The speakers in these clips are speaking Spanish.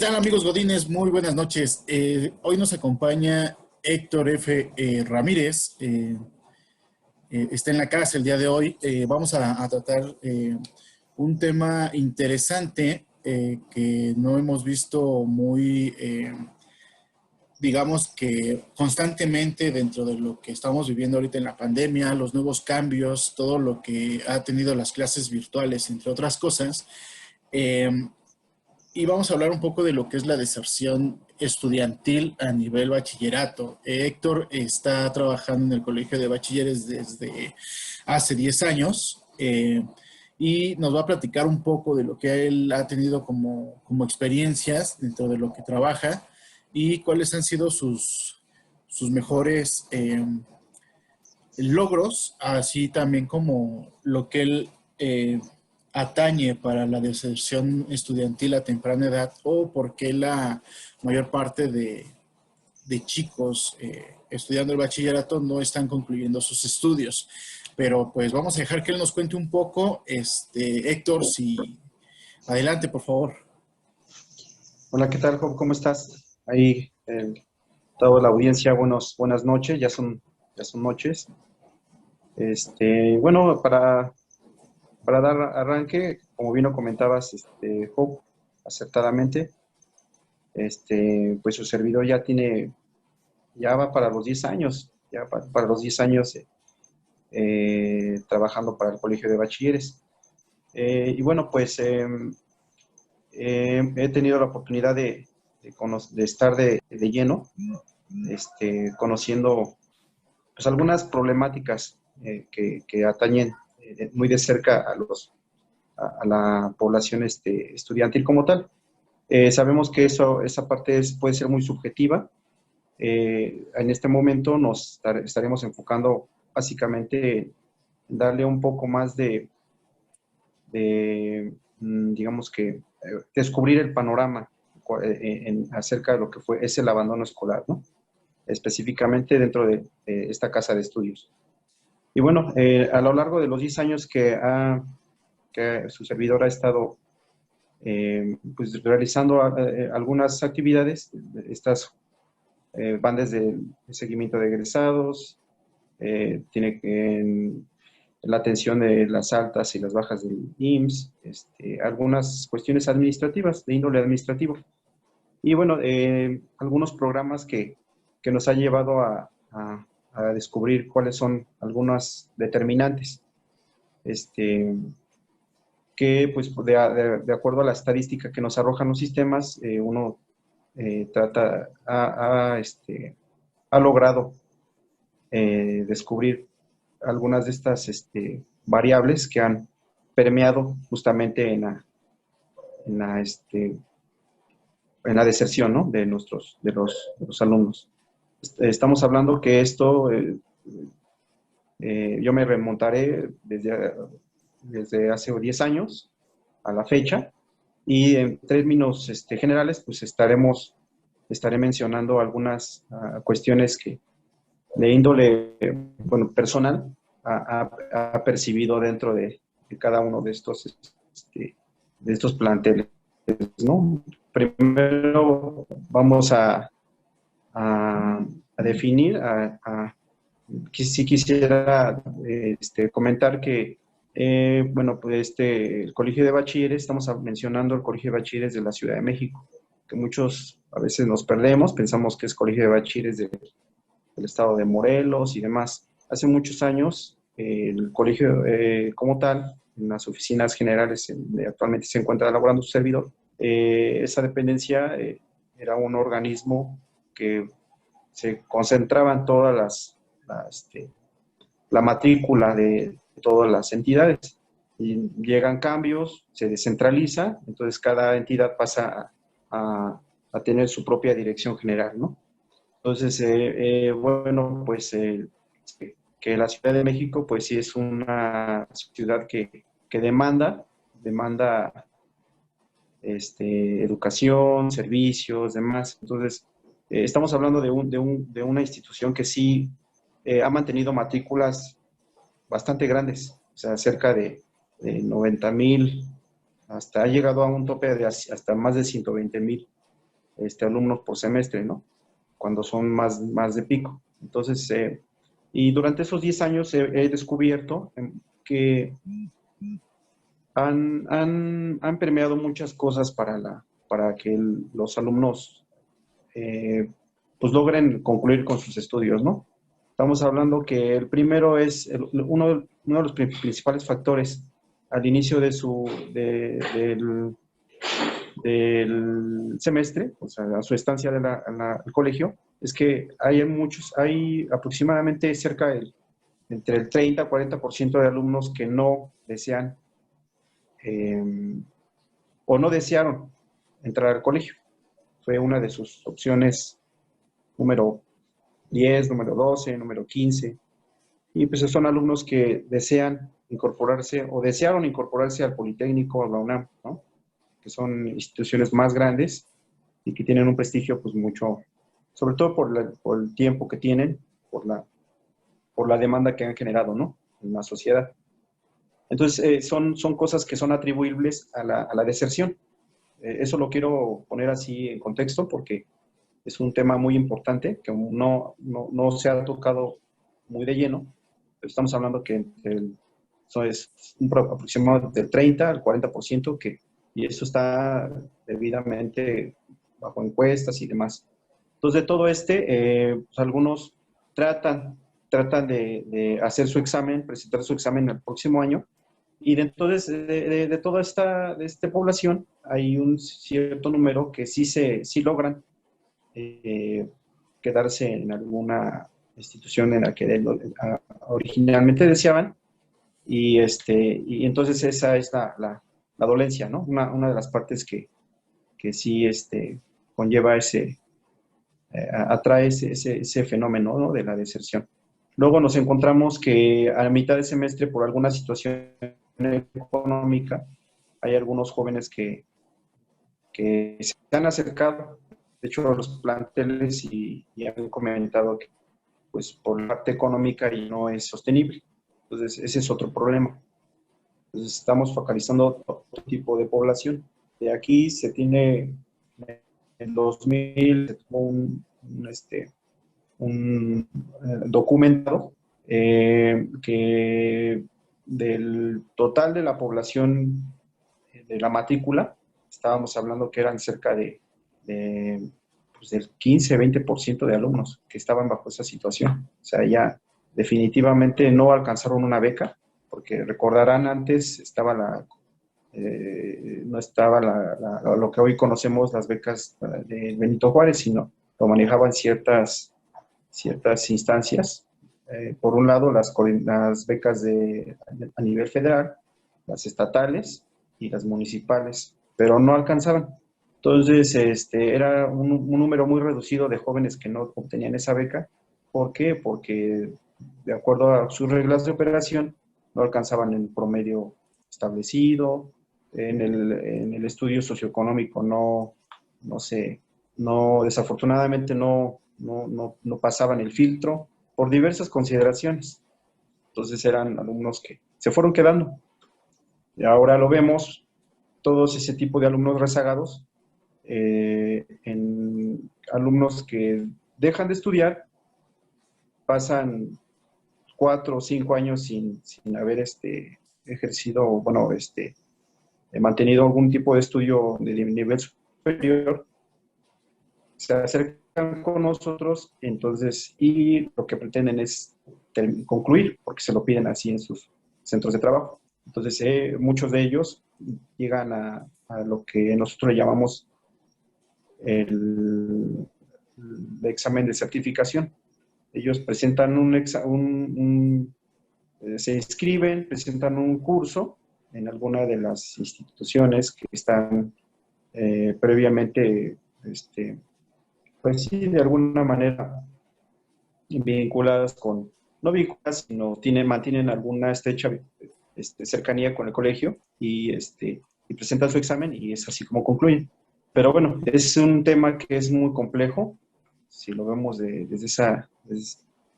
tal, amigos Godines? Muy buenas noches. Hoy nos acompaña Héctor F. Ramírez. Está en la casa el día de hoy. Vamos a tratar un tema interesante que no hemos visto muy, digamos que constantemente dentro de lo que estamos viviendo ahorita en la pandemia, los nuevos cambios, todo lo que ha tenido las clases virtuales, entre otras cosas. Eh, y vamos a hablar un poco de lo que es la deserción estudiantil a nivel bachillerato. Héctor está trabajando en el Colegio de Bachilleres desde hace 10 años y nos va a platicar un poco de lo que él ha tenido como experiencias dentro de lo que trabaja y cuáles han sido sus mejores logros, así también como lo que él atañe para la deserción estudiantil a temprana edad o por qué la mayor parte de chicos estudiando el bachillerato no están concluyendo sus estudios. Pero pues vamos a dejar que él nos cuente un poco. Héctor, si adelante, por favor. Hola, ¿qué tal, Job? ¿Cómo estás? Ahí, toda la audiencia, buenas noches, ya son noches. Bueno, para dar arranque, como bien lo comentabas, Job, acertadamente, pues su servidor ya va para los 10 años, para los 10 años trabajando para el Colegio de Bachilleres. Y bueno, pues he tenido la oportunidad de estar de lleno, conociendo pues algunas problemáticas que atañen muy de cerca a la población estudiantil como tal. Sabemos que esa parte puede ser muy subjetiva. En este momento nos estaremos enfocando básicamente en darle un poco más digamos que, descubrir el panorama acerca de lo que es el abandono escolar, ¿no? Específicamente dentro de esta casa de estudios. Y bueno, a lo largo de los 10 años que su servidor ha estado pues realizando algunas actividades, estas van desde el seguimiento de egresados, tiene la atención de las altas y las bajas del IMSS, algunas cuestiones administrativas, de índole administrativo. Y bueno, algunos programas que nos ha llevado a descubrir cuáles son algunas determinantes, que pues de acuerdo a la estadística que nos arrojan los sistemas, uno ha logrado descubrir algunas de estas variables que han permeado justamente en la deserción, ¿no? de los alumnos. Estamos hablando que esto, yo me remontaré desde hace 10 años a la fecha, y en términos generales, pues estaré mencionando algunas cuestiones que de índole, bueno, personal ha percibido dentro de cada uno de estos planteles, ¿no? Primero vamos a definir, si quisiera comentar que, bueno, pues el Colegio de Bachilleres, estamos mencionando el Colegio de Bachilleres de la Ciudad de México, que muchos a veces nos perdemos, pensamos que es Colegio de Bachilleres del estado de Morelos y demás. Hace muchos años, el colegio como tal, en las oficinas generales donde actualmente se encuentra laborando su servidor, esa dependencia era un organismo que se concentraba en todas la matrícula de todas las entidades. Y llegan cambios, se descentraliza, entonces cada entidad pasa a tener su propia dirección general, ¿no? Entonces, bueno, pues que la Ciudad de México, pues sí es una ciudad que demanda educación, servicios, demás. Entonces, estamos hablando de una institución que sí ha mantenido matrículas bastante grandes, o sea, cerca de 90,000, ha llegado a un tope de hasta más de 120,000 alumnos por semestre, ¿no? Cuando son más de pico. Entonces, y durante esos 10 años he descubierto que han permeado muchas cosas para que los alumnos pues logren concluir con sus estudios, ¿no? Estamos hablando que el primero es uno de los principales factores al inicio del semestre, o sea, a su estancia al colegio, es que hay aproximadamente entre el 30 y 40% de alumnos que no desean o no desearon entrar al colegio. Fue una de sus opciones número 10, número 12, número 15. Y pues son alumnos que desean incorporarse o desearon incorporarse al Politécnico, a la UNAM, ¿no? Que son instituciones más grandes y que tienen un prestigio pues mucho, sobre todo por el tiempo que tienen, por la demanda que han generado, ¿no? En la sociedad. Entonces, son cosas que son atribuibles a la deserción. Eso lo quiero poner así en contexto porque es un tema muy importante que no se ha tocado muy de lleno. Pero estamos hablando que eso es un aproximado del 30 al 40%, y eso está debidamente bajo encuestas y demás. Entonces, de todo pues algunos tratan de hacer su examen, presentar su examen el próximo año, y entonces de toda esta población hay un cierto número que sí logran quedarse en alguna institución en la que originalmente deseaban, y entonces esa es la dolencia, ¿no? Una de las partes que sí conlleva atrae ese fenómeno, ¿no? De la deserción. Luego nos encontramos que a mitad de semestre, por alguna situación económica, hay algunos jóvenes que se han acercado, de hecho, a los planteles y han comentado que pues por la parte económica y no es sostenible. Entonces, ese es otro problema. Entonces, estamos focalizando otro tipo de población. De aquí se tiene, en 2000, se tuvo un documentado que del total de la población de la matrícula, estábamos hablando que eran cerca pues del 15-20% de alumnos que estaban bajo esa situación. O sea, ya definitivamente no alcanzaron una beca, porque recordarán antes no estaba lo que hoy conocemos las becas de Benito Juárez, sino lo manejaban ciertas instancias. Por un lado, las becas a nivel federal, las estatales y las municipales, pero no alcanzaban. Entonces, era un número muy reducido de jóvenes que no obtenían esa beca. ¿Por qué? Porque de acuerdo a sus reglas de operación, no alcanzaban el promedio establecido, en el estudio socioeconómico desafortunadamente no pasaban el filtro por diversas consideraciones. Entonces eran alumnos que se fueron quedando. Y ahora lo vemos, todos ese tipo de alumnos rezagados, en alumnos que dejan de estudiar, pasan 4 o 5 años sin haber ejercido, bueno, mantenido algún tipo de estudio de nivel superior, se acercan con nosotros, entonces, y lo que pretenden es concluir, porque se lo piden así en sus centros de trabajo. Entonces, muchos de ellos llegan a lo que nosotros le llamamos el examen de certificación. Ellos presentan se inscriben, presentan un curso en alguna de las instituciones que están previamente, pues sí, de alguna manera vinculadas no vinculadas, sino mantienen alguna estrecha cercanía con el colegio, y presentan su examen, y es así como concluyen. Pero bueno, es un tema que es muy complejo, si lo vemos desde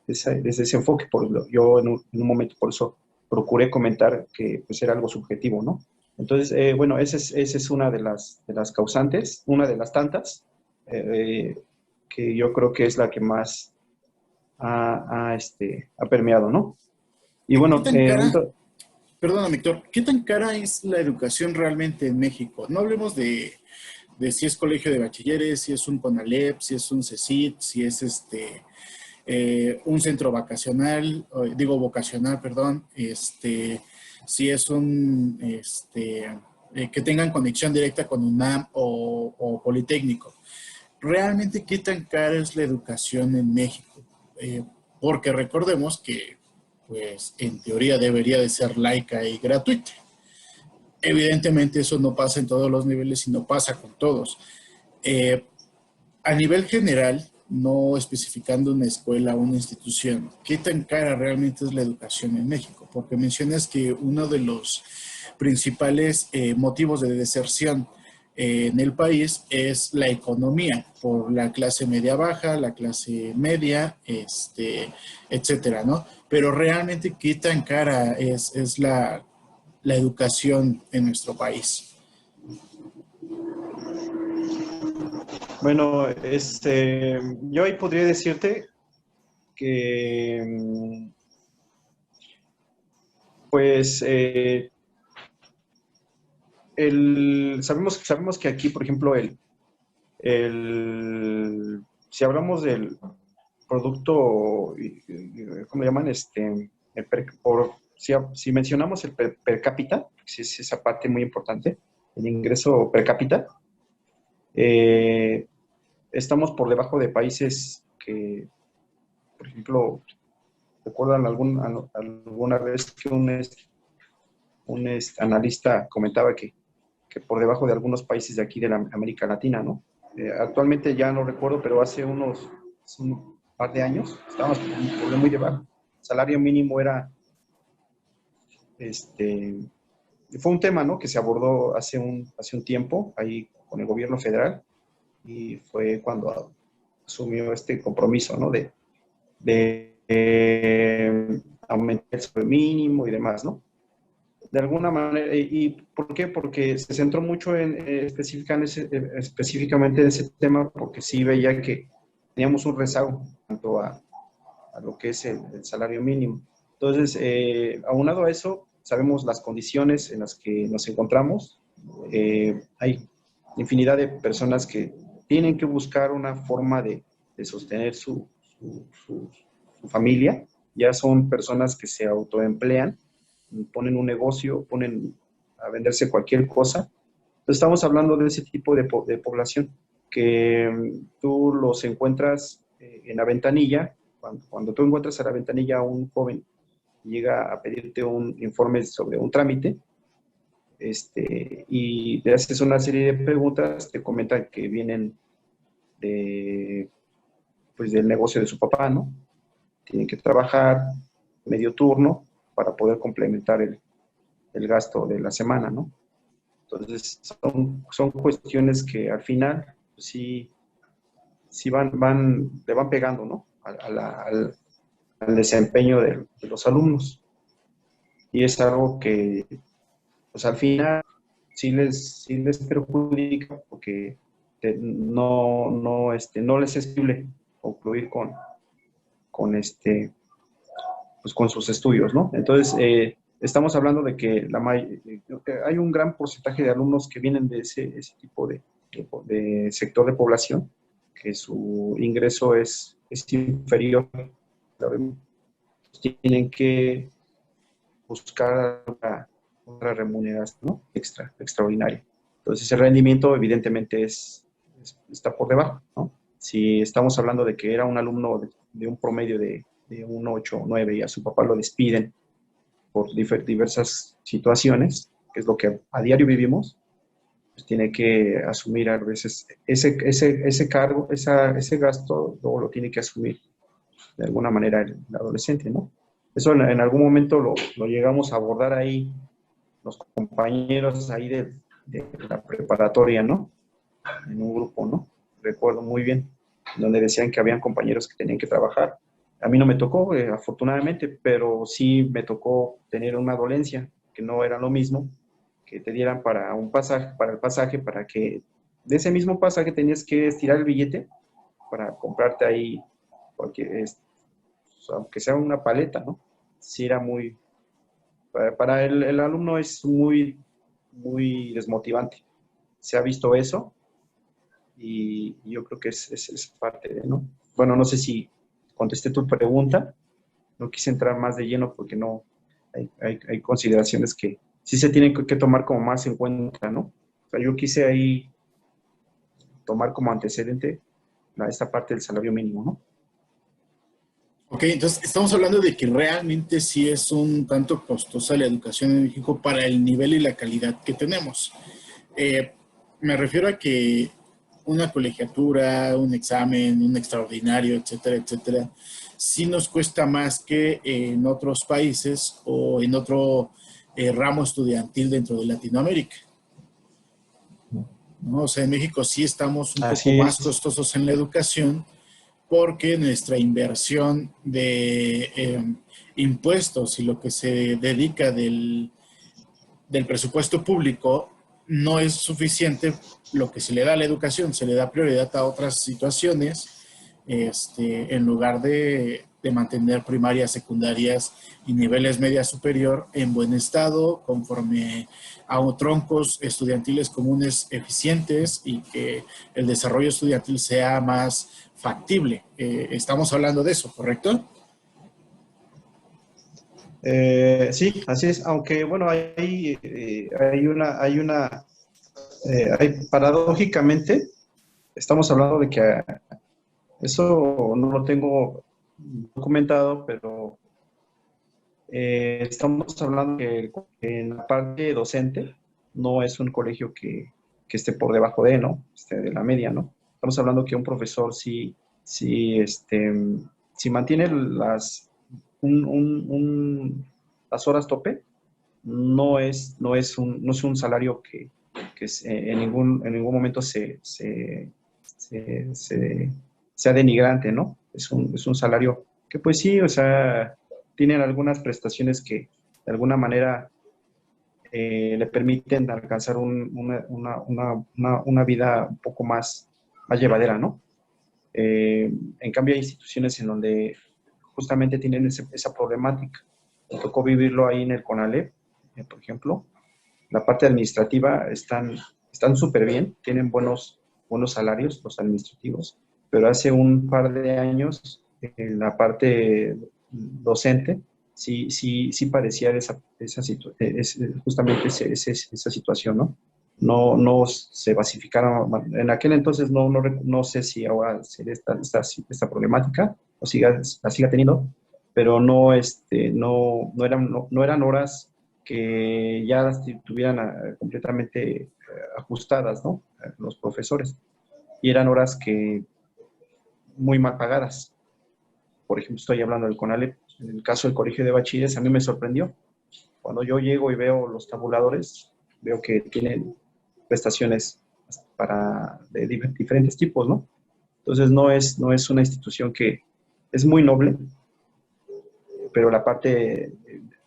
ese enfoque. Yo en un momento por eso procuré comentar que pues era algo subjetivo, ¿no? Entonces, bueno, esa es una de las causantes, una de las tantas. que yo creo que es la que más ha permeado, ¿no? Y ¿Qué bueno, tan cara, perdona, Víctor, qué tan cara es la educación realmente en México? No hablemos de si es colegio de bachilleres, si es un CONALEP, si es un CECIT, si es un centro vacacional, digo vocacional, perdón, si es que tengan conexión directa con UNAM o Politécnico. ¿Realmente qué tan cara es la educación en México? Porque recordemos que, pues, en teoría debería de ser laica y gratuita. Evidentemente eso no pasa en todos los niveles y no pasa con todos. Eh, a nivel general, no especificando una escuela o una institución, ¿qué tan cara realmente es la educación en México? Porque mencionas que uno de los principales motivos de deserción en el país es la economía, por la clase media baja, la clase media, etcétera, ¿no? Pero realmente, ¿qué tan cara es la educación en nuestro país? bueno, yo ahí podría decirte que, pues, sabemos que aquí, por ejemplo, si hablamos del producto, ¿cómo le llaman? Si mencionamos el per cápita, si es esa parte muy importante, el ingreso per cápita, eh, estamos por debajo de países que, por ejemplo, recuerdan alguna vez que un analista comentaba que por debajo de algunos países de aquí de la América Latina, ¿no? Actualmente ya no recuerdo, pero hace un par de años estábamos por muy debajo. El salario mínimo era, este, fue un tema, ¿no? Que se abordó hace un tiempo ahí con el gobierno federal y fue cuando asumió este compromiso, ¿no? De aumentar el salario mínimo y demás, ¿no? De alguna manera, ¿y por qué? Porque se centró mucho específicamente en ese tema, porque sí veía que teníamos un rezago en cuanto a lo que es el salario mínimo. Entonces, aunado a eso, sabemos las condiciones en las que nos encontramos. Hay infinidad de personas que tienen que buscar una forma de sostener su familia. Ya son personas que se autoemplean, ponen un negocio, ponen a venderse cualquier cosa. Entonces, estamos hablando de ese tipo de población que tú los encuentras en la ventanilla. Cuando tú encuentras a la ventanilla a un joven y llega a pedirte un informe sobre un trámite, y le haces una serie de preguntas, te comentan que vienen de, pues, del negocio de su papá, ¿no? Tienen que trabajar medio turno para poder complementar el gasto de la semana, ¿no? Entonces, son cuestiones que al final pues, sí le van pegando, ¿no? Al desempeño de los alumnos. Y es algo que, pues al final, sí les perjudica porque no les es posible concluir con, pues, con sus estudios, ¿no? Entonces, estamos hablando de que hay un gran porcentaje de alumnos que vienen de ese tipo de sector de población, que su ingreso es inferior. Tienen que buscar otra remuneración, ¿no? Extraordinaria. Entonces, el rendimiento evidentemente está por debajo, ¿no? Si estamos hablando de que era un alumno de un promedio de un 8 o 9 y a su papá lo despiden por diversas situaciones, que es lo que a diario vivimos, pues tiene que asumir a veces ese cargo, ese gasto, luego lo tiene que asumir de alguna manera el adolescente, ¿no? Eso en algún momento lo llegamos a abordar ahí, los compañeros ahí de la preparatoria, ¿no? En un grupo, ¿no? Recuerdo muy bien, donde decían que habían compañeros que tenían que trabajar. A mí no me tocó, afortunadamente, pero sí me tocó tener una dolencia, que no era lo mismo que te dieran para un pasaje, para el pasaje, para que de ese mismo pasaje tenías que estirar el billete para comprarte ahí, porque aunque sea una paleta, ¿no? Sí era muy, para el alumno es muy, muy desmotivante. Se ha visto eso y yo creo que es parte de, ¿no? Bueno, no sé si contesté tu pregunta, no quise entrar más de lleno porque no, hay consideraciones que sí se tienen que tomar como más en cuenta, ¿no? O sea, yo quise ahí tomar como antecedente esta parte del salario mínimo, ¿no? Ok, entonces estamos hablando de que realmente sí es un tanto costosa la educación en México para el nivel y la calidad que tenemos. Eh, Me refiero a que una colegiatura, un examen, un extraordinario, etcétera, etcétera, sí nos cuesta más que en otros países o en otro ramo estudiantil dentro de Latinoamérica, ¿no? O sea, en México sí estamos un poco Así más es. costosos en la educación porque nuestra inversión de impuestos y lo que se dedica del presupuesto público no es suficiente lo que se le da a la educación, se le da prioridad a otras situaciones, en lugar de mantener primarias, secundarias y niveles media superior en buen estado, conforme a troncos estudiantiles comunes eficientes y que el desarrollo estudiantil sea más factible. Estamos hablando de eso, ¿correcto? Sí, así es, aunque bueno, paradójicamente, estamos hablando de que eso no lo tengo documentado, pero estamos hablando que en la parte docente no es un colegio que esté por debajo de, ¿no? De la media, ¿no? Estamos hablando que un profesor sí, si mantiene las horas tope, no es un salario que en ningún momento sea denigrante, ¿no? Es un salario que pues sí, o sea, tienen algunas prestaciones que de alguna manera le permiten alcanzar una vida un poco más llevadera, ¿no? En cambio, hay instituciones en donde justamente tienen esa problemática. Me tocó vivirlo ahí en el CONALEP, por ejemplo. La parte administrativa están súper bien, tienen buenos salarios los administrativos, pero hace un par de años en la parte docente sí parecía justamente esa situación, ¿no? No se basificaron, en aquel entonces no sé si ahora será esta problemática o la siga teniendo, pero no eran horas que ya estuvieran completamente ajustadas, ¿no? Los profesores. Y eran horas que muy mal pagadas. Por ejemplo, estoy hablando del CONALEP. En el caso del colegio de bachilleres, a mí me sorprendió. Cuando yo llego y veo los tabuladores, veo que tienen prestaciones de diferentes tipos, ¿no? Entonces, no es una institución que es muy noble, pero la parte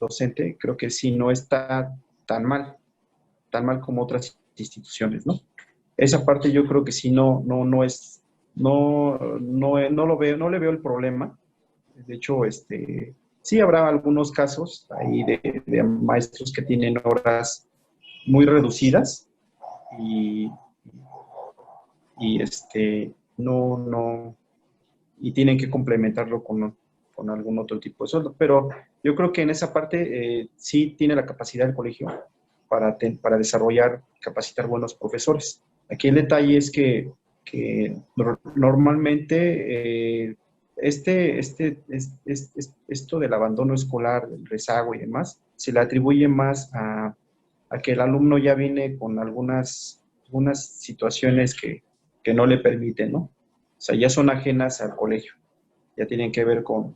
docente creo que sí no está tan mal como otras instituciones, ¿no? Esa parte yo creo que sí no es, no lo veo, no le veo el problema. De hecho, sí habrá algunos casos ahí de maestros que tienen horas muy reducidas y, no, y tienen que complementarlo con algún otro tipo de sueldo. Pero yo creo que en esa parte sí tiene la capacidad el colegio para desarrollar, capacitar buenos profesores. Aquí el detalle es que normalmente esto del abandono escolar, del rezago y demás, se le atribuye más a que el alumno ya viene con algunas situaciones que no le permiten, ¿no? O sea, ya son ajenas al colegio, ya tienen que ver con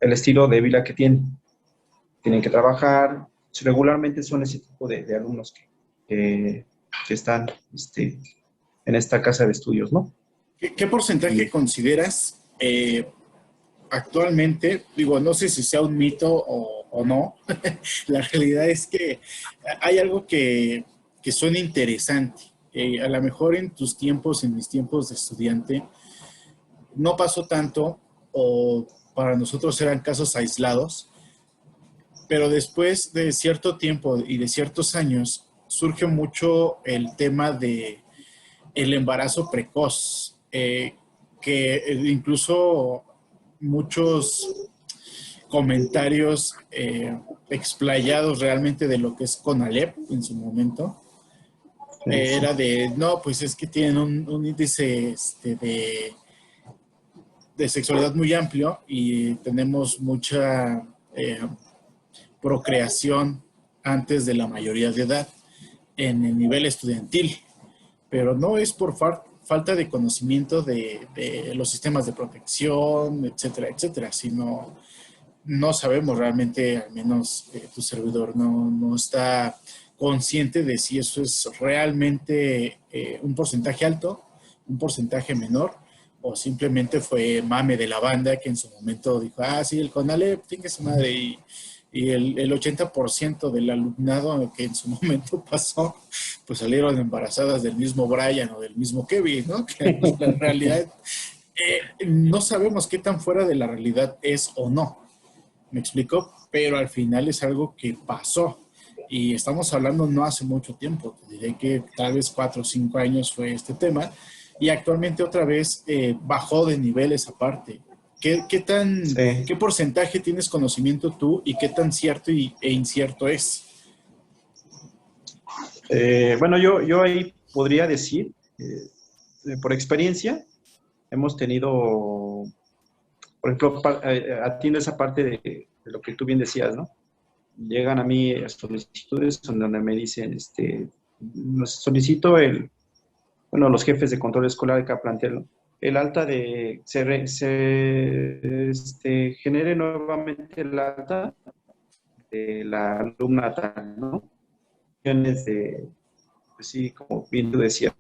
el estilo de vida que tienen. Tienen que trabajar. Regularmente son ese tipo de alumnos que están en esta casa de estudios, ¿no? ¿Qué porcentaje Y consideras actualmente? Digo, no sé si sea un mito o no. La realidad es que hay algo que que suene interesante. A lo mejor en tus tiempos, en mis tiempos de estudiante, no pasó tanto o para nosotros eran casos aislados, pero después de cierto tiempo y de ciertos años surge mucho el tema de el embarazo precoz, que incluso muchos comentarios explayados realmente de lo que es CONALEP en su momento, Sí, sí. era de, no, pues es que tienen un índice de sexualidad muy amplio y tenemos mucha procreación antes de la mayoría de edad en el nivel estudiantil, pero no es por falta de conocimiento de los sistemas de protección, etcétera, etcétera, sino no sabemos realmente, al menos tu servidor no está consciente de si eso es realmente un porcentaje alto, un porcentaje menor, o simplemente fue mame de la banda que en su momento dijo, ah, sí, el CONALEP, tiene su madre, y el 80% del alumnado que en su momento pasó, pues salieron embarazadas del mismo Brian o del mismo Kevin, ¿no? Que pues, la realidad, no sabemos qué tan fuera de la realidad es o no. ¿Me explico? Pero al final es algo que pasó. Y estamos hablando no hace mucho tiempo. Te diré que tal vez 4 o 5 años fue este tema. Y actualmente otra vez bajó de niveles aparte. Sí. ¿Qué porcentaje tienes conocimiento tú y qué tan cierto e incierto es? Bueno, yo ahí podría decir, por experiencia, hemos tenido, por ejemplo, atiendo esa parte de lo que tú bien decías, ¿no? Llegan a mí solicitudes donde me dicen, solicito bueno, los jefes de control escolar de cada plantel, ¿no? El alta de, genere nuevamente el alta de la alumna tal, ¿no? De, pues sí, como bien tú decías,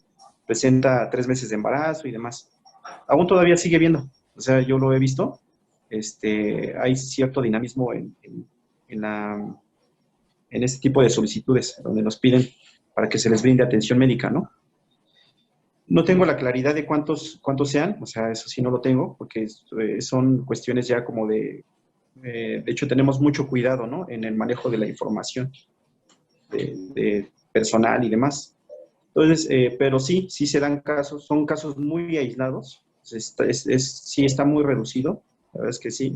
presenta 3 meses de embarazo y demás. Aún todavía sigue viendo, o sea, yo lo he visto, hay cierto dinamismo en la, en este tipo de solicitudes, donde nos piden para que se les brinde atención médica, ¿no? No tengo la claridad de cuántos sean, o sea, eso sí no lo tengo, porque son cuestiones ya como de hecho tenemos mucho cuidado, ¿no? En el manejo de la información de personal y demás. Entonces, pero sí se dan casos, son casos muy aislados, sí está muy reducido, la verdad es que sí,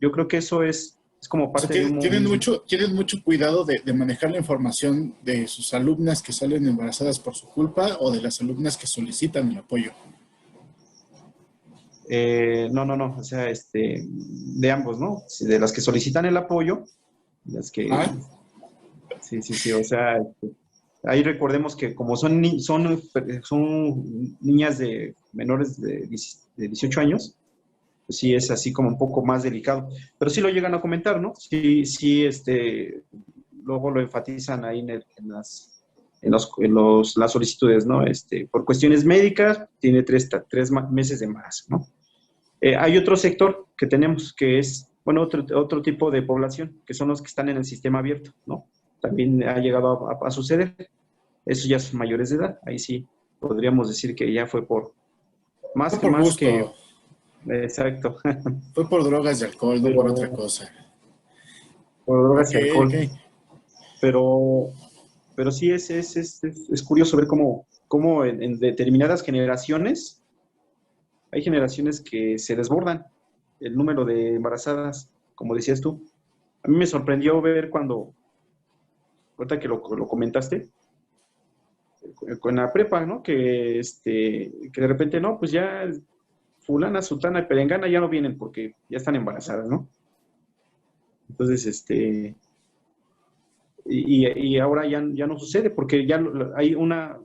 yo creo que eso es como O sea, parte de un mismo. tienen mucho cuidado de manejar la información de sus alumnas que salen embarazadas por su culpa o de las alumnas que solicitan el apoyo. No, o sea, de ambos, ¿no? Sí, de las que solicitan el apoyo, las que, Ah, sí, o sea, ahí recordemos que como son niñas de menores de 18 años, pues sí es así como un poco más delicado, pero sí lo llegan a comentar, ¿no? Sí, luego lo enfatizan ahí las solicitudes, ¿no? Por cuestiones médicas, tiene 3 meses de embarazo, ¿no? Hay otro sector que tenemos que es, bueno, otro tipo de población, que son los que están en el sistema abierto, ¿no? También ha llegado a suceder. Esos ya son mayores de edad. Ahí sí podríamos decir que ya fue fue por más que, gusto, exacto, fue por drogas y alcohol, no por otra pero cosa. por Ok, drogas y ok. alcohol. Pero, pero sí es curioso ver cómo en determinadas generaciones hay generaciones que se desbordan el número de embarazadas, como decías tú. A mí me sorprendió ver ahorita que lo comentaste, con la prepa, ¿no? Que de repente, no, pues ya fulana, sultana y perengana ya no vienen porque ya están embarazadas, ¿no? Entonces, y ahora ya no sucede porque ya hay una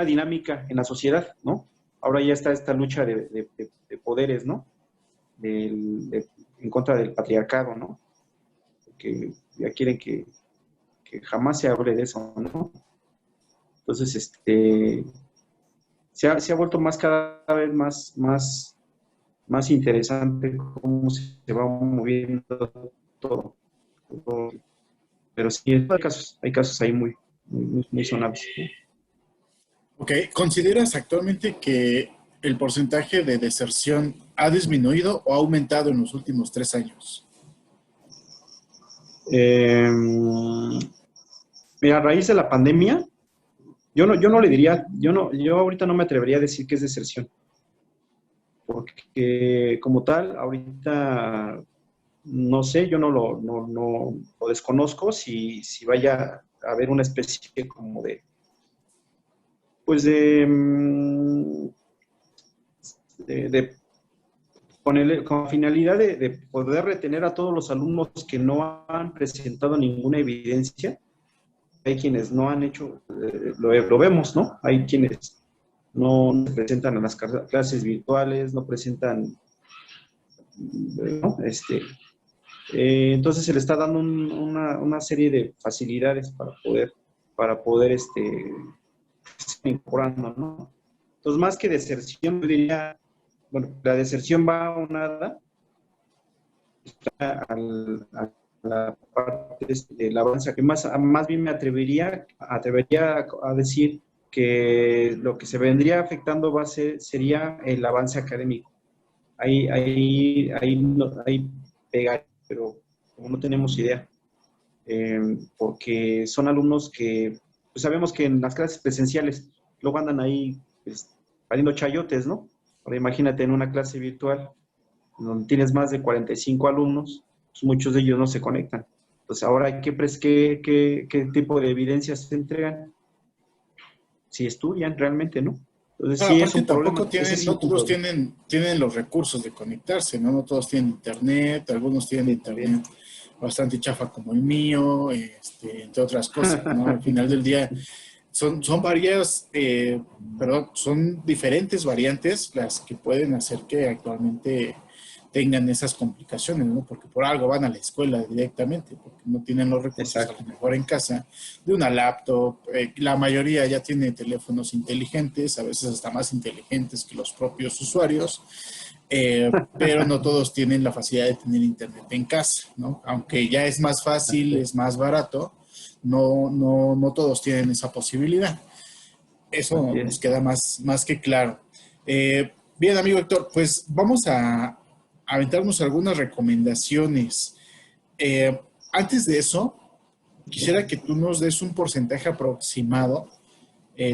dinámica en la sociedad, ¿no? Ahora ya está esta lucha de poderes, ¿no? En contra del patriarcado, ¿no? Que ya quieren que jamás se hable de eso, ¿no? Entonces, se ha vuelto cada vez más interesante cómo se va moviendo todo. Pero sí, hay casos ahí muy sonados, ¿no? Ok, ¿consideras actualmente que el porcentaje de deserción ha disminuido o ha aumentado en los últimos 3 años? Eh, Mira, a raíz de la pandemia, yo no le diría, yo ahorita no me atrevería a decir que es deserción, porque como tal, ahorita no sé, yo no lo desconozco si vaya a haber una especie como de, pues de ponerle con finalidad de poder retener a todos los alumnos que no han presentado ninguna evidencia. Hay quienes no han hecho, lo vemos, ¿no? Hay quienes no se presentan a las clases virtuales, no presentan, ¿no? Entonces se le está dando una serie de facilidades para poder estar incorporando, ¿no? Entonces, más que deserción, yo diría, bueno, la deserción va aunada a la parte del avance, que más bien me atrevería a decir que lo que se vendría afectando sería el avance académico. Ahí pega, pero como no tenemos idea, porque son alumnos que, pues sabemos que en las clases presenciales luego andan ahí pues, pariendo chayotes, ¿no? Ahora imagínate en una clase virtual donde tienes más de 45 alumnos, pues muchos de ellos no se conectan. Entonces, ahora, ¿qué tipo de evidencias se entregan? Si estudian realmente, ¿no? Entonces, Bueno, sí es aparte un tampoco problema, ese tienen, sí no es un todos problema. tienen los recursos de conectarse, ¿no? No todos tienen internet, algunos tienen Sí, internet también. bastante chafa como el mío, entre otras cosas, ¿no? Al final del día son varias, perdón, son diferentes variantes las que pueden hacer que actualmente tengan esas complicaciones, ¿no? Porque por algo van a la escuela directamente, porque no tienen los recursos a lo Exacto. mejor en casa de una laptop. La mayoría ya tiene teléfonos inteligentes, a veces hasta más inteligentes que los propios usuarios, pero no todos tienen la facilidad de tener internet en casa, ¿no? Aunque ya es más fácil, es más barato, no todos tienen esa posibilidad. Eso Así nos es. queda más que claro. Bien, amigo Héctor, pues vamos a aventarnos algunas recomendaciones. Eh, Antes de eso, quisiera que tú nos des un porcentaje aproximado,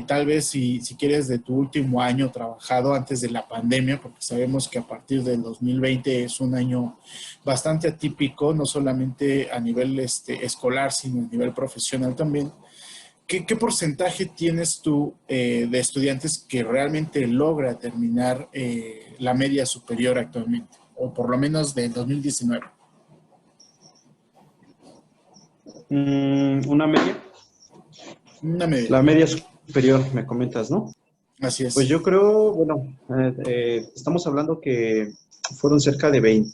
tal vez si quieres de tu último año trabajado antes de la pandemia, porque sabemos que a partir del 2020 es un año bastante atípico, no solamente a nivel escolar, sino a nivel profesional también. ¿Qué porcentaje tienes tú de estudiantes que realmente logra terminar la media superior actualmente? O por lo menos del 2019. Una media. Una media. La media superior, me comentas, ¿no? Así Pues es. yo creo, bueno, estamos hablando que fueron cerca de 20.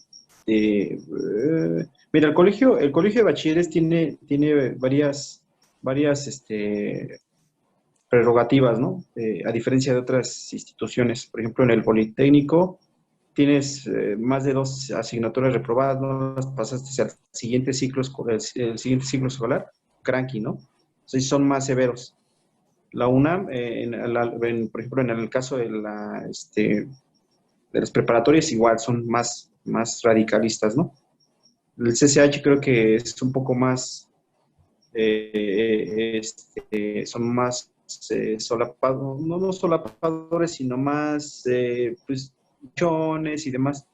Mira, el colegio de bachilleres tiene varias prerrogativas, ¿no? A diferencia de otras instituciones. Por ejemplo, en el Politécnico tienes más de 2 asignaturas reprobadas, no las pasaste al siguiente ciclo escolar, el siguiente ciclo escolar, cranky, ¿no? Entonces son más severos. La UNAM, por ejemplo, en el caso de las preparatorias, igual son más radicalistas, ¿no? El CCH creo que es un poco más, son más solapados, no solapadores, sino más, pues, chones y demás.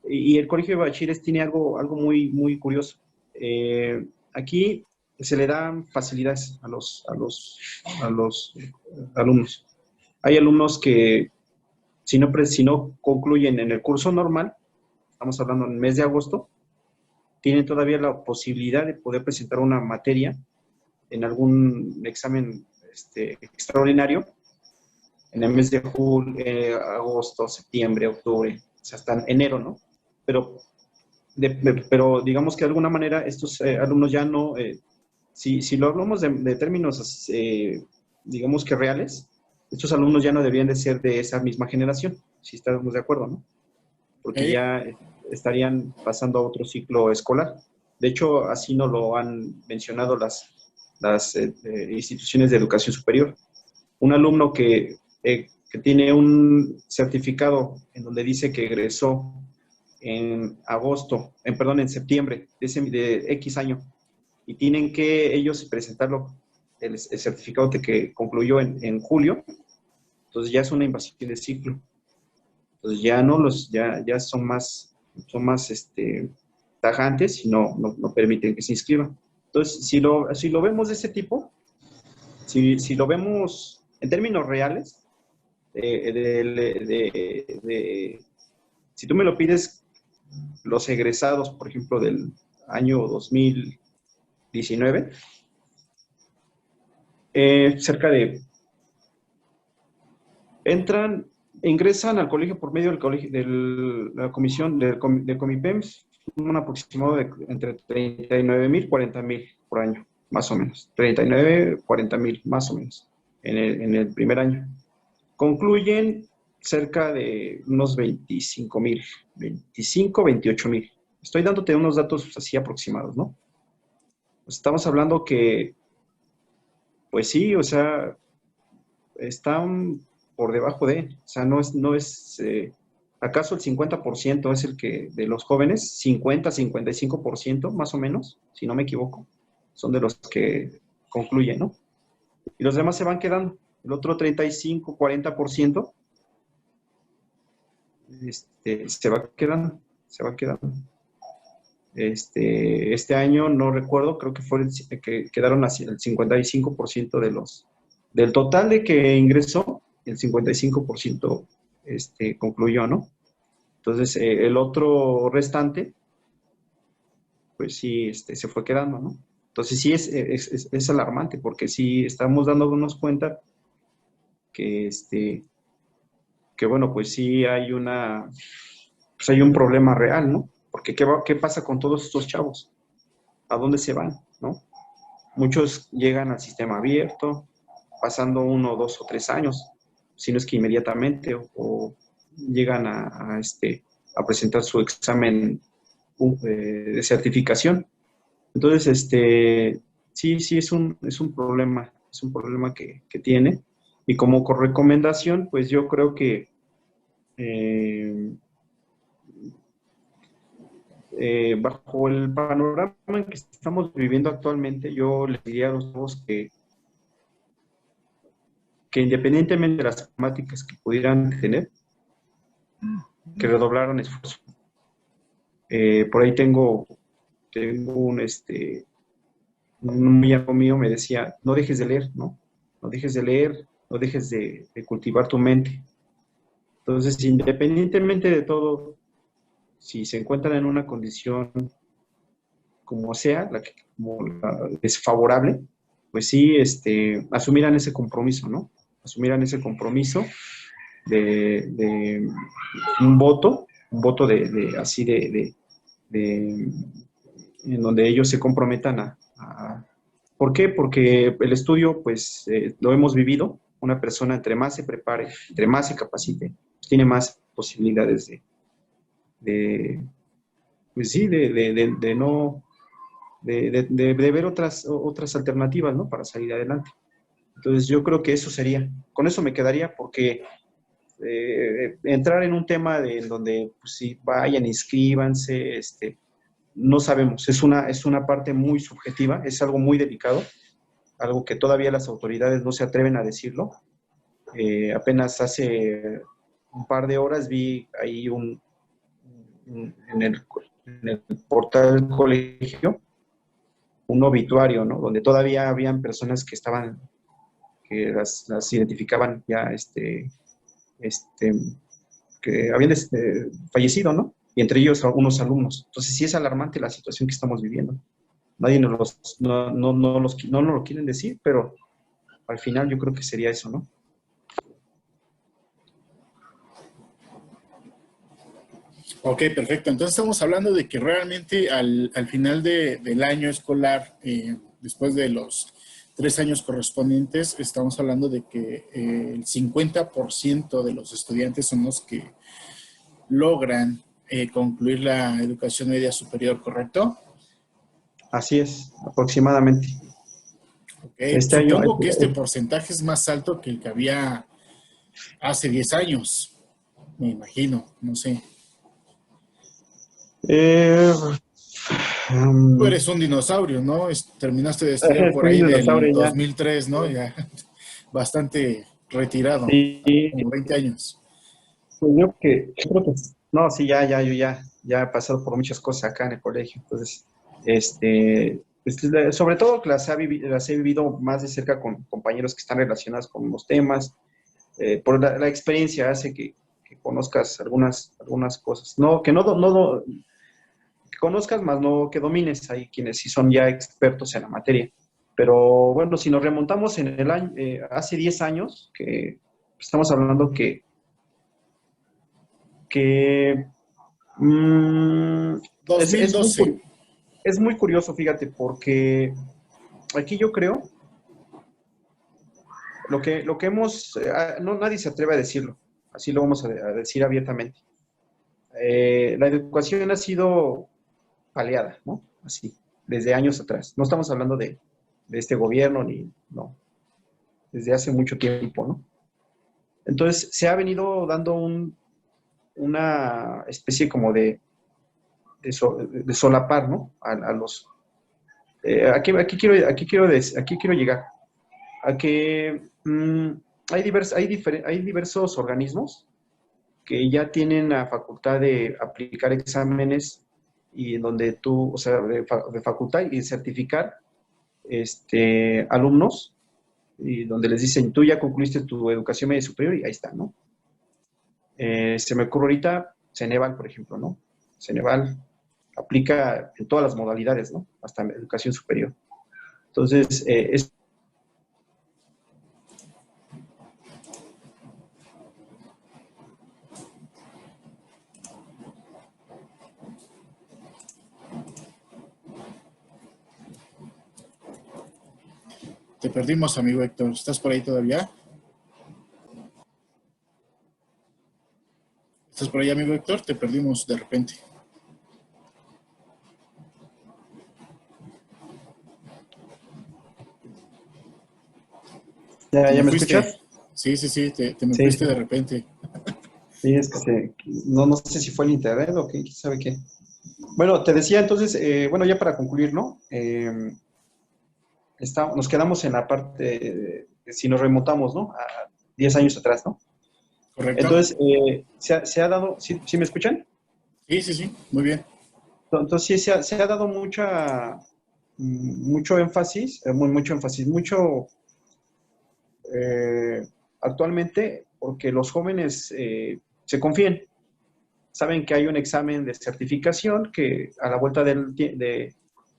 Y el Colegio de Bachilleres tiene algo muy curioso. Aquí se le dan facilidades a los alumnos. Hay alumnos que si no concluyen en el curso normal, estamos hablando en el mes de agosto, tienen todavía la posibilidad de poder presentar una materia en algún examen extraordinario en el mes de julio, agosto, septiembre, octubre, o sea, hasta enero, ¿no? Pero, pero digamos que de alguna manera estos alumnos ya no, si lo hablamos de términos, digamos que reales, estos alumnos ya no deberían de ser de esa misma generación, si estamos de acuerdo, ¿no? Porque ¿Ok? ya estarían pasando a otro ciclo escolar. De hecho, así nos lo han mencionado instituciones de educación superior. Un alumno que tiene un certificado en donde dice que egresó en en septiembre de X año, y tienen que ellos presentarlo, el certificado de que concluyó en julio, entonces ya es una invasión de ciclo. Entonces ya no ya son más tajantes y no permiten que se inscriban. Entonces, si lo vemos de ese tipo, si lo vemos en términos reales, si tú me lo pides, los egresados, por ejemplo, del año 2019, cerca de ingresan al colegio por medio de la comisión del Comipems, un aproximado de entre 39,000 y 40,000 por año, más o menos. 39, 40,000, más o menos, en el primer año. Concluyen cerca de unos 25,000, 25, 28,000. Estoy dándote unos datos así aproximados, ¿no? Pues estamos hablando que, pues sí, o sea, están por debajo o sea, ¿acaso el 50% es el que, de los jóvenes, 50, 55% más o menos, si no me equivoco, son de los que concluyen, ¿no? Y los demás se van quedando. El otro 35, 40%, se va quedando. Este año no recuerdo, creo que fue que quedaron así el 55% del total de que ingresó, el 55% concluyó, ¿no? Entonces, el otro restante, pues sí, se fue quedando, ¿no? Entonces, sí es alarmante, porque sí estamos dándonos cuenta que, que bueno, pues sí hay hay un problema real, ¿no? Porque ¿qué pasa con todos estos chavos? ¿A dónde se van, no? Muchos llegan al sistema abierto, pasando 1, 2 o 3 años, si no es que inmediatamente, o llegan a presentar su examen de certificación. Entonces, sí es un problema, que tiene. Y como recomendación, pues yo creo que bajo el panorama en que estamos viviendo actualmente, yo les diría a los nuevos que independientemente de las temáticas que pudieran tener, que redoblaran esfuerzo. Por ahí tengo un amigo mío me decía, no dejes de leer, ¿no? No dejes de leer, no dejes de cultivar tu mente. Entonces, independientemente de todo, si se encuentran en una condición como sea, como la desfavorable, pues sí, asumirán ese compromiso, ¿no? Asumirán ese compromiso de un voto en donde ellos se comprometan ¿Por qué? Porque el estudio, pues, lo hemos vivido. Una persona, entre más se prepare, entre más se capacite, pues, tiene más posibilidades pues sí, de ver otras alternativas, ¿no? Para salir adelante. Entonces, yo creo que eso sería. Con eso me quedaría, porque entrar en un tema en donde, pues, sí, vayan, inscríbanse, no sabemos, es una parte muy subjetiva, es algo muy delicado, algo que todavía las autoridades no se atreven a decirlo. Apenas hace un par de horas vi ahí en el portal del colegio un obituario, ¿no? Donde todavía habían personas que las identificaban ya, que habían fallecido, ¿no? Y entre ellos algunos alumnos. Entonces sí es alarmante la situación que estamos viviendo. Nadie no nos lo quieren decir, pero al final yo creo que sería eso, ¿no? Ok, perfecto. Entonces estamos hablando de que realmente al final del año escolar, después de los 3 años correspondientes, estamos hablando de que el 50% de los estudiantes son los que logran concluir la educación media superior, ¿correcto? Así es, aproximadamente. Este año, Supongo que este porcentaje es más alto que el que había hace 10 años, me imagino, no sé. eh, Tú um, eres un dinosaurio, ¿no? Terminaste de estudiar por soy un ahí del dinosaurio ya. 2003, ¿no? Ya bastante retirado, Sí, como 20 años. pues yo creo que, no, sí, yo ya he pasado por muchas cosas acá en el colegio, entonces, sobre todo que las he vivido más de cerca con compañeros que están relacionados con los temas, por la experiencia hace que conozcas algunas cosas, no, que conozcas más, no que domines, hay quienes sí son ya expertos en la materia, pero bueno, si nos remontamos en el año, hace 10 años, que estamos hablando que Mm, Dos es, mil es muy, doce. es muy curioso, fíjate, porque aquí yo creo, lo que hemos, no, nadie se atreve a decirlo, así lo vamos a decir abiertamente. La educación ha sido paliada, ¿no? Así, desde años atrás. No estamos hablando de este gobierno, no, desde hace mucho tiempo, ¿no? Entonces, se ha venido dando una especie como de solapar, ¿no? A los aquí quiero llegar a que hay diversos organismos que ya tienen la facultad de aplicar exámenes y en donde tú, o sea, de facultad y certificar alumnos y donde les dicen, tú ya concluiste tu educación media superior y ahí está, ¿no? Se me ocurre ahorita Ceneval, por ejemplo, ¿no? Ceneval aplica en todas las modalidades, ¿no? Hasta en educación superior. Entonces, Te perdimos, amigo Héctor. ¿Estás por ahí todavía? ¿Estás por ahí, amigo Héctor? Te perdimos de repente. ¿Ya, ¿Te ya me me fuiste? escuchas? Sí, sí, sí, te me Sí, fuiste sí. de repente. Sí, es que no sé si fue el internet o qué, quién sabe qué. Bueno, te decía entonces, bueno, ya para concluir, ¿no? Nos quedamos en la parte, si nos remontamos, ¿no? A 10 años atrás, ¿no? ¿Correcto? Entonces, se ha dado, ¿sí me escuchan? Sí, sí, sí, muy bien. Entonces, sí, se ha dado mucho énfasis, mucho eh, actualmente, porque los jóvenes se confían. Saben que hay un examen de certificación que a la vuelta de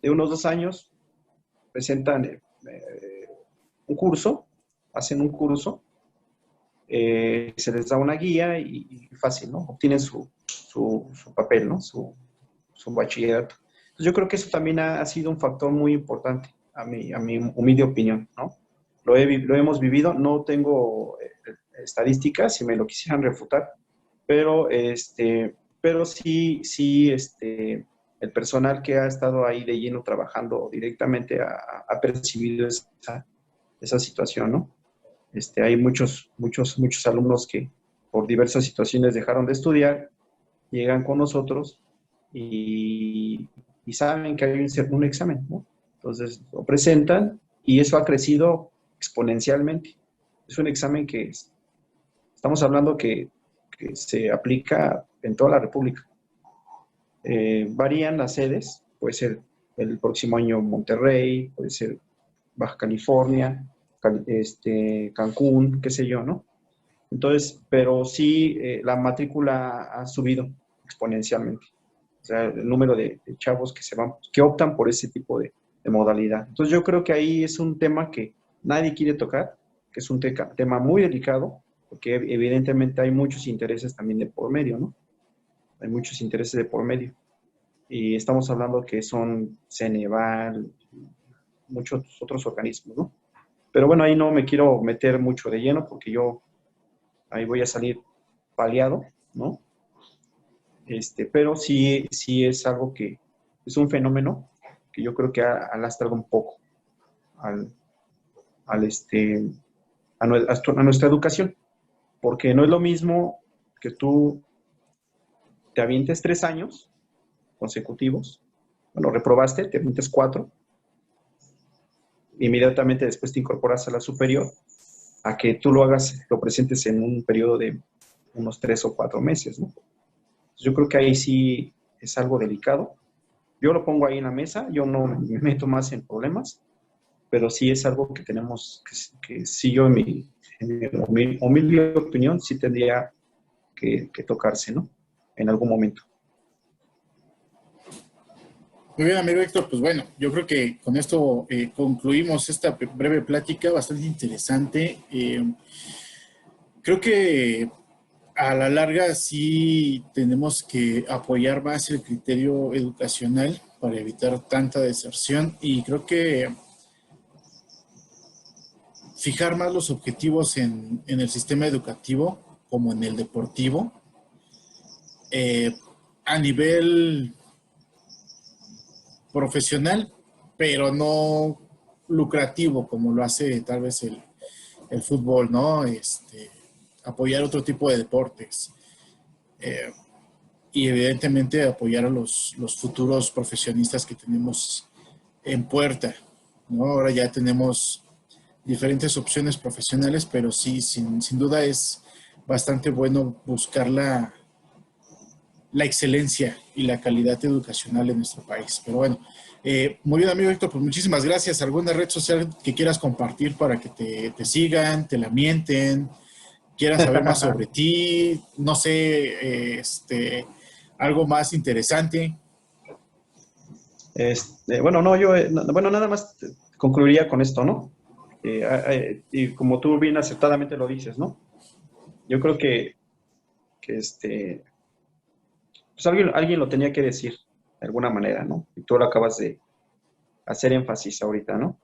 unos 2 años presentan un curso, hacen un curso, se les da una guía y fácil, ¿no? Obtienen su papel, ¿no? Su bachillerato. Entonces, yo creo que eso también ha sido un factor muy importante, a mi humilde opinión, ¿no? Lo hemos vivido, no tengo estadísticas, si me lo quisieran refutar, pero, pero sí, el personal que ha estado ahí de lleno trabajando directamente ha percibido esa situación, ¿no? Hay muchos alumnos que por diversas situaciones dejaron de estudiar, llegan con nosotros y saben que hay un examen, ¿no? Entonces lo presentan y eso ha crecido exponencialmente. Es un examen estamos hablando que se aplica en toda la República. Varían las sedes, puede ser el próximo año Monterrey, puede ser Baja California, Cancún, qué sé yo, ¿no? Entonces, pero sí, la matrícula ha subido exponencialmente. O sea, el número de chavos que optan por ese tipo de modalidad. Entonces, yo creo que ahí es un tema que nadie quiere tocar, que es un tema muy delicado, porque evidentemente hay muchos intereses también de por medio, ¿no? Hay muchos intereses de por medio. Y estamos hablando que son Ceneval, muchos otros organismos, ¿no? Pero bueno, ahí no me quiero meter mucho de lleno porque yo ahí voy a salir paliado, ¿no? Pero sí es algo es un fenómeno que yo creo que ha lastrado un poco al, a nuestra educación, porque no es lo mismo que tú te avientes 3 años consecutivos, bueno, reprobaste, te avientes 4, inmediatamente después te incorporas a la superior, a que tú lo presentes en un periodo de unos 3 o 4 meses, ¿no? Yo creo que ahí sí es algo delicado. Yo lo pongo ahí en la mesa, yo no me meto más en problemas, pero sí es algo que tenemos, que sí yo en mi humilde opinión, sí tendría que tocarse, ¿no? En algún momento. Muy bien, amigo Héctor, pues bueno, yo creo que con esto concluimos esta breve plática bastante interesante. Creo que a la larga sí tenemos que apoyar más el criterio educacional para evitar tanta deserción y creo que fijar más los objetivos en el sistema educativo como en el deportivo, eh, a nivel profesional, pero no lucrativo como lo hace tal vez el fútbol, ¿no? Apoyar otro tipo de deportes eh, y evidentemente apoyar a los futuros profesionistas que tenemos en puerta, ¿no? Ahora ya tenemos diferentes opciones profesionales, pero sí, sin duda es bastante bueno buscar la excelencia y la calidad educacional en nuestro país. Pero bueno, muy bien, amigo Héctor, pues muchísimas gracias. ¿Alguna red social que quieras compartir para que te sigan, te la mienten, quieran saber más sobre ti? No sé, algo más interesante. Bueno, no, bueno, nada más concluiría con esto, ¿no? Y como tú bien acertadamente lo dices, ¿no? Yo creo que pues alguien lo tenía que decir de alguna manera, ¿no? Y tú lo acabas de hacer énfasis ahorita, ¿no?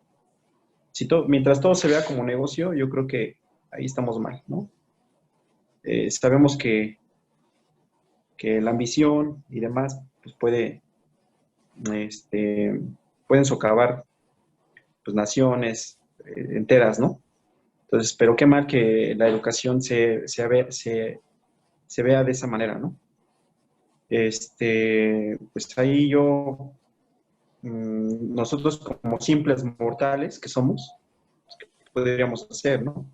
Mientras todo se vea como negocio, yo creo que ahí estamos mal, ¿no? Sabemos que la ambición y demás, pues pueden socavar pues, naciones enteras, ¿no? Entonces, pero qué mal que la educación se vea de esa manera, ¿no? Pues ahí nosotros como simples mortales que somos, pues, ¿qué podríamos hacer, no?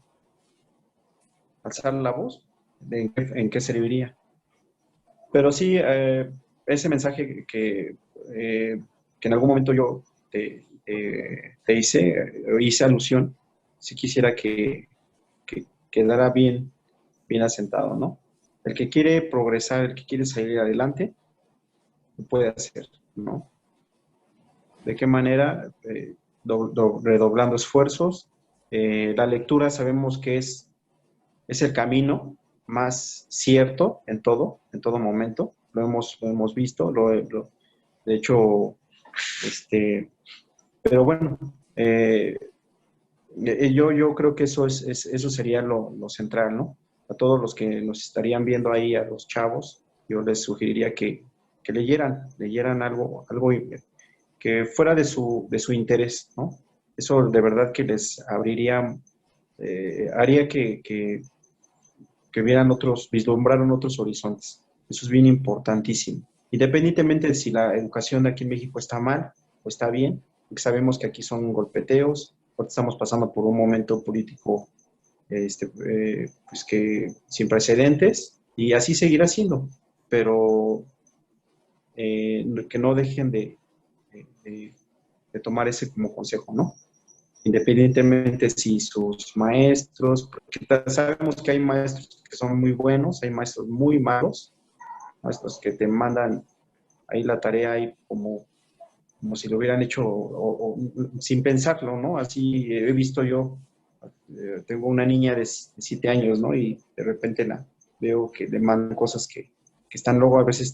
Alzar la voz, ¿en qué serviría? Pero sí, ese mensaje que en algún momento yo te hice alusión, si quisiera que quedara bien asentado, ¿no? El que quiere progresar, el que quiere salir adelante, lo puede hacer, ¿no? ¿De qué manera? Redoblando esfuerzos. La lectura sabemos que es el camino más cierto en todo momento. Lo hemos visto, de hecho, pero bueno, yo creo que eso sería lo central, ¿no? A todos los que nos estarían viendo ahí, a los chavos, yo les sugeriría que leyeran algo que fuera de su interés, ¿no? Eso de verdad que les haría que vieran vislumbraron otros horizontes. Eso es bien importantísimo. Independientemente de si la educación de aquí en México está mal o está bien, porque sabemos que aquí son golpeteos, porque estamos pasando por un momento político pues que sin precedentes, y así seguirá siendo, pero que no dejen de tomar ese como consejo, ¿no? Independientemente si sus maestros, porque sabemos que hay maestros que son muy buenos, hay maestros muy malos, maestros que te mandan ahí la tarea ahí como si lo hubieran hecho sin pensarlo, ¿no? Así he visto yo, tengo una niña de 7 años, ¿no? Y de repente veo que le mandan cosas que están luego a veces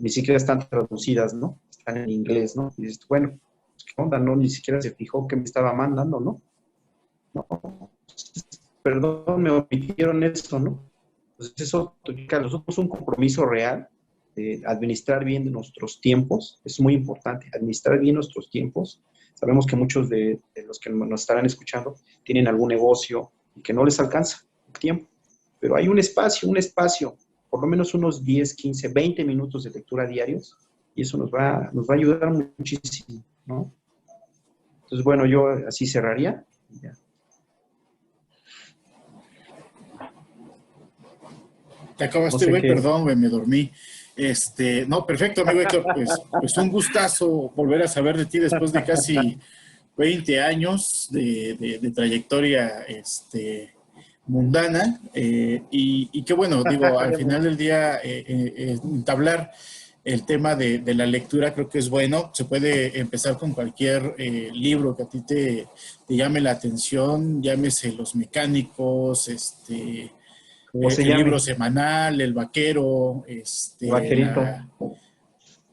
ni siquiera están traducidas, ¿no? Están en inglés, ¿no? Y dices, bueno, pues, ¿qué onda, no? Ni siquiera se fijó que me estaba mandando, ¿no? No, perdón, me omitieron eso, ¿no? Entonces eso implica a nosotros un compromiso real de administrar bien nuestros tiempos, es muy importante, administrar bien nuestros tiempos, Sabemos que muchos de los que nos estarán escuchando tienen algún negocio y que no les alcanza el tiempo, pero hay un espacio, por lo menos unos 10, 15, 20 minutos de lectura diarios y eso nos va a ayudar muchísimo, ¿no? Entonces, bueno, yo así cerraría. Ya. Te No acabaste, sé güey, qué. perdón, güey, me dormí. No, perfecto, amigo Héctor, pues un gustazo volver a saber de ti después de casi 20 años de trayectoria mundana. Y qué bueno, digo, al final del día, entablar el tema de la lectura creo que es bueno. Se puede empezar con cualquier libro que a ti te llame la atención, llámese Los Mecánicos, Como se el libro llame, semanal, El Vaquero, vaquerito.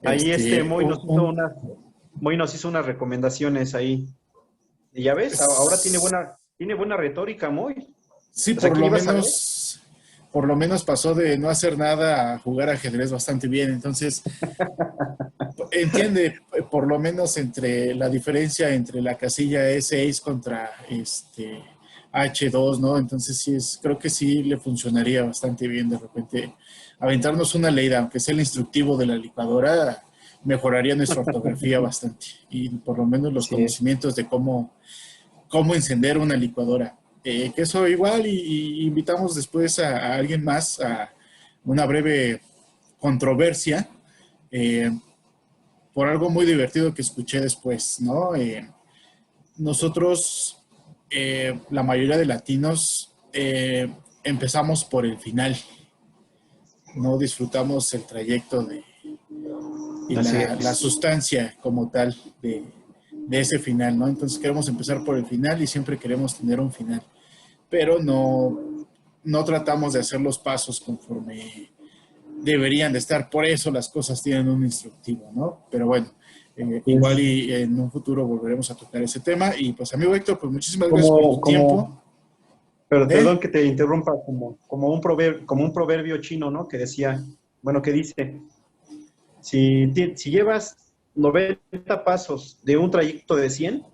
Ahí un, Moy nos hizo unas recomendaciones ahí. Y ya ves, ahora tiene buena retórica, Moy. sí, O sea, ¿quién iba a saber? por lo menos pasó de no hacer nada a jugar ajedrez bastante bien. Entonces, entiende por lo menos entre la diferencia entre la casilla E6 contra H2, ¿no? Entonces creo que sí le funcionaría bastante bien de repente aventarnos una leída, aunque sea el instructivo de la licuadora, mejoraría nuestra ortografía bastante y por lo menos los Así es. conocimientos de cómo encender una licuadora. Que eso igual y invitamos después a alguien más a una breve controversia eh, por algo muy divertido que escuché después, ¿no? Nosotros, la mayoría de latinos, empezamos por el final, no disfrutamos el trayecto y Así la es. sustancia como tal de ese final, ¿no? Entonces queremos empezar por el final y siempre queremos tener un final, pero no tratamos de hacer los pasos conforme deberían de estar. Por eso las cosas tienen un instructivo, ¿no? Pero bueno, Así igual es. y en un futuro volveremos a tocar ese tema. Y pues amigo Héctor, pues muchísimas gracias por tu Como, tiempo. como, pero ¿Eh? perdón que te interrumpa, como un proverbio chino, ¿no? Que decía, bueno, que dice, si llevas 90 pasos de un trayecto de 100,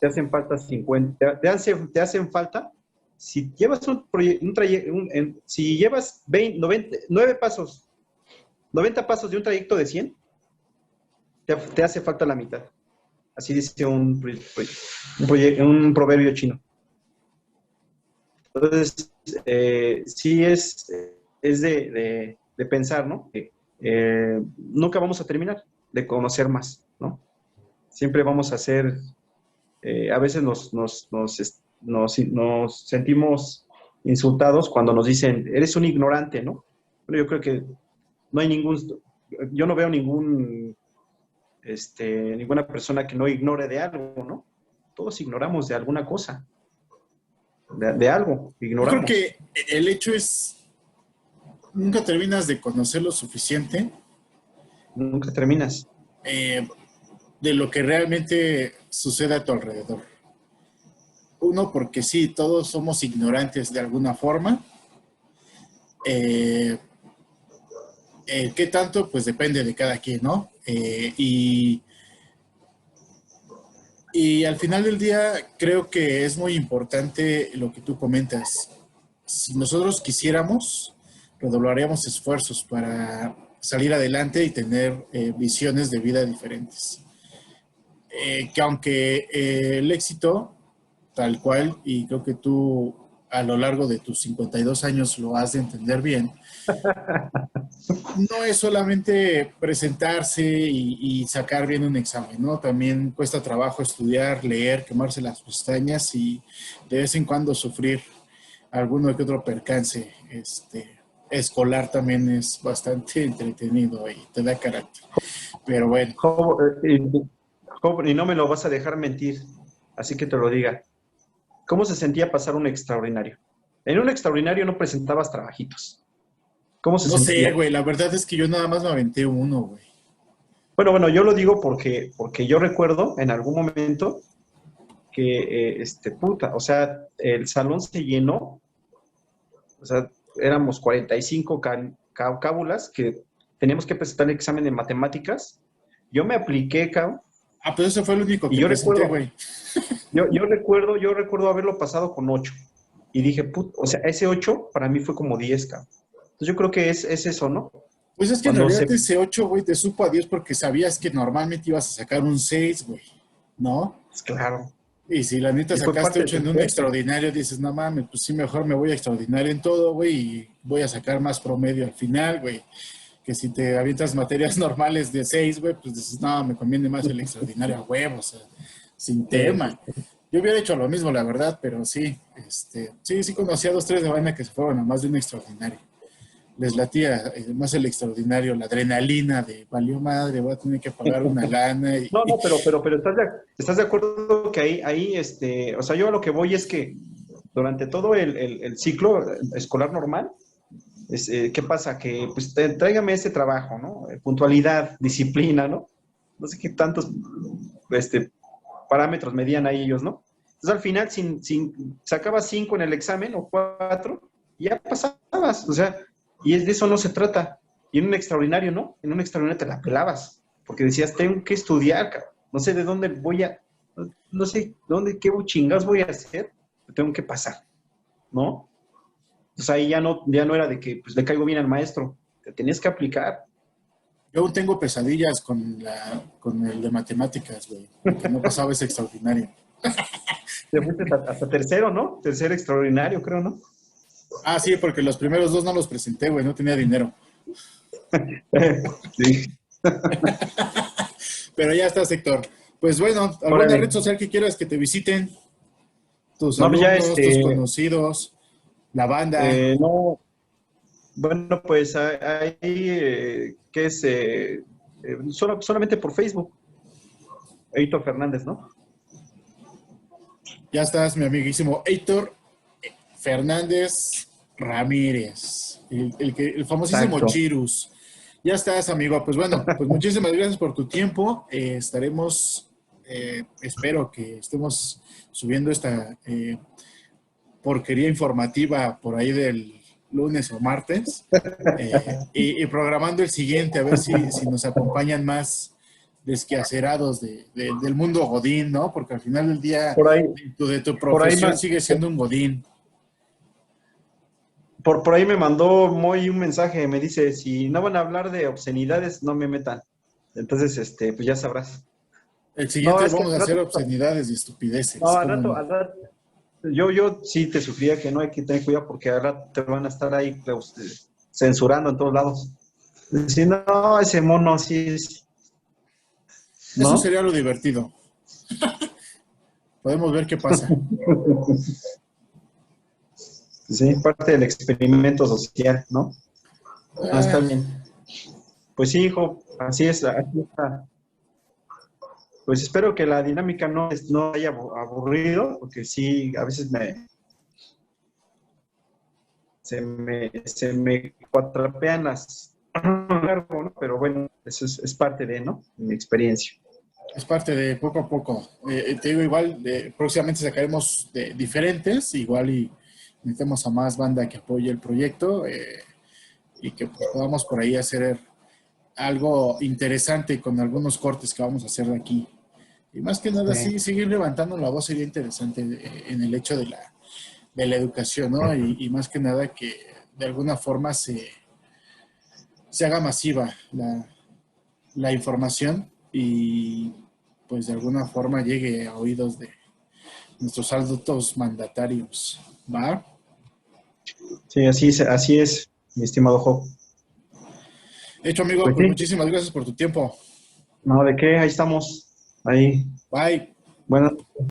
te hacen falta 50, te hacen falta, si llevas si llevas 20, 90, 9 pasos, 90 pasos de un trayecto de 100, te hace falta la mitad. Así dice un proverbio chino. Entonces, sí es de pensar, ¿no? Que, nunca vamos a terminar de conocer más, ¿no? Siempre vamos a ser, a veces nos sentimos insultados cuando nos dicen, eres un ignorante, ¿no? Pero yo creo que no hay yo no veo ninguna persona que no ignore de algo, ¿no? Todos ignoramos de alguna cosa, de algo, Yo creo ignoramos. que el hecho es, nunca terminas de conocer lo suficiente Nunca terminas. eh, de lo que realmente sucede a tu alrededor. Uno, porque sí, todos somos ignorantes de alguna forma. Eh, ¿Qué tanto? Pues depende de cada quien, ¿no? Y al final del día creo que es muy importante lo que tú comentas. Si nosotros quisiéramos, redoblaríamos esfuerzos para salir adelante y tener visiones de vida diferentes. Que aunque el éxito, tal cual, y creo que tú a lo largo de tus 52 años lo has de entender bien, no es solamente presentarse y sacar bien un examen, ¿no? También cuesta trabajo estudiar, leer, quemarse las pestañas y de vez en cuando sufrir alguno que otro percance escolar también es bastante entretenido y te da carácter. Pero bueno, Job, y no me lo vas a dejar mentir, así que te lo diga. ¿Cómo se sentía pasar un extraordinario? En un extraordinario no presentabas trabajitos. ¿Cómo se no sé, sentía? güey, la verdad es que yo nada más me aventé uno, güey. Bueno, yo lo digo porque yo recuerdo en algún momento que, puta, o sea, el salón se llenó, o sea, éramos 45 cábulas que teníamos que presentar el examen de matemáticas. Yo me apliqué, cabrón, Ah, pues ese fue el único Y que yo presenté, recuerdo, güey. yo recuerdo haberlo pasado con 8. Y dije, o sea, ese 8 para mí fue como 10, cabrón. Entonces yo creo que es eso, ¿no? Pues es que en Cuando realidad se, ese 8, güey, te supo a Dios porque sabías que normalmente ibas a sacar un 6, güey, ¿no? pues claro, Y si la neta y fue sacaste parte de 8 tu en un esfuerzo. extraordinario, dices, no mames, pues sí, mejor me voy a extraordinario en todo, güey, y voy a sacar más promedio al final, güey. Que si te avientas materias normales de 6, güey, pues dices, no, me conviene más el extraordinario a huevo, o sea, sin Sí, tema. Yo hubiera hecho lo mismo, la verdad, pero sí, sí conocí a dos, tres de vaina que se fueron a más de un extraordinario. Les latía más el extraordinario, la adrenalina de valió madre, voy a tener que pagar una lana y, no, no, pero estás de acuerdo que o sea, yo a lo que voy es que durante todo el ciclo escolar normal, ¿qué pasa? Que, pues, tráigame este trabajo, ¿no? Puntualidad, disciplina, ¿no? No sé qué tantos, este, parámetros medían ahí ellos, ¿no? Entonces, al final, sacabas 5 en el examen o 4, y ya pasabas, o sea, y de eso no se trata. Y en un extraordinario, ¿no? En un extraordinario te la pelabas, porque decías, tengo que estudiar, cabrón. No sé de dónde no sé dónde, qué chingados voy a hacer, tengo que pasar, ¿no? Entonces ahí ya no era de que pues, le caigo bien al maestro, te tenías que aplicar. yo aún tengo pesadillas con el de matemáticas, güey, porque no pasaba ese extraordinario. Te fuiste hasta tercero, ¿no? Tercer extraordinario, creo, ¿no? Ah, sí, porque los primeros dos no los presenté, güey, no tenía dinero. Sí. Pero ya está, sector. Pues bueno, ¿alguna Órale. red social que quieras que te visiten? Tus No, pues ya alumnos, tus conocidos, la banda. no, bueno, pues ahí, ¿qué es? Solamente por Facebook, Heitor Fernández, ¿no? Ya estás, mi amiguísimo Héctor Fernández Ramírez, el famosísimo Exacto. Chirus. Ya estás, amigo. Pues bueno, pues muchísimas gracias por tu tiempo. Espero que estemos subiendo esta porquería informativa por ahí del lunes o martes y programando el siguiente, a ver si nos acompañan más desquacerados del mundo Godín, ¿no? Porque al final del día, Por ahí, de tu por ahí, profesión sigue siendo un Godín. por ahí me mandó Moy un mensaje, me dice, si no van a hablar de obscenidades, no me metan. Entonces, pues ya sabrás. El No, siguiente es que vamos a hacer obscenidades y estupideces, no, ¿cómo no? al rato, yo sí te sugería que no hay que tener cuidado porque al rato te van a estar ahí pues, censurando en todos lados. Si no, ese mono sí es, Eso ¿no? sería lo divertido. Podemos ver qué pasa. Sí, parte del experimento social, ¿no? Ah, está Ah, bien. Pues sí, hijo, así es, así está. Pues espero que la dinámica no haya aburrido, porque sí, a veces se me cuatrapean las largo, ¿no? Pero bueno, eso es parte de, ¿no? Mi experiencia. es parte de poco a poco. Te digo, igual, próximamente sacaremos de diferentes, igual y metemos a más banda que apoye el proyecto y que pues, podamos por ahí hacer algo interesante con algunos cortes que vamos a hacer de aquí. Y más que nada, Sí, sí, seguir levantando la voz sería interesante en el hecho de la educación, ¿no? Y más que nada que de alguna forma se haga masiva la información y pues de alguna forma llegue a oídos de nuestros altos mandatarios, ¿va? sí, así es, mi estimado Job. Hecho, amigo, Pues pues sí, muchísimas gracias por tu tiempo. no, ¿de qué? Ahí estamos. Ahí. Bye. Bueno.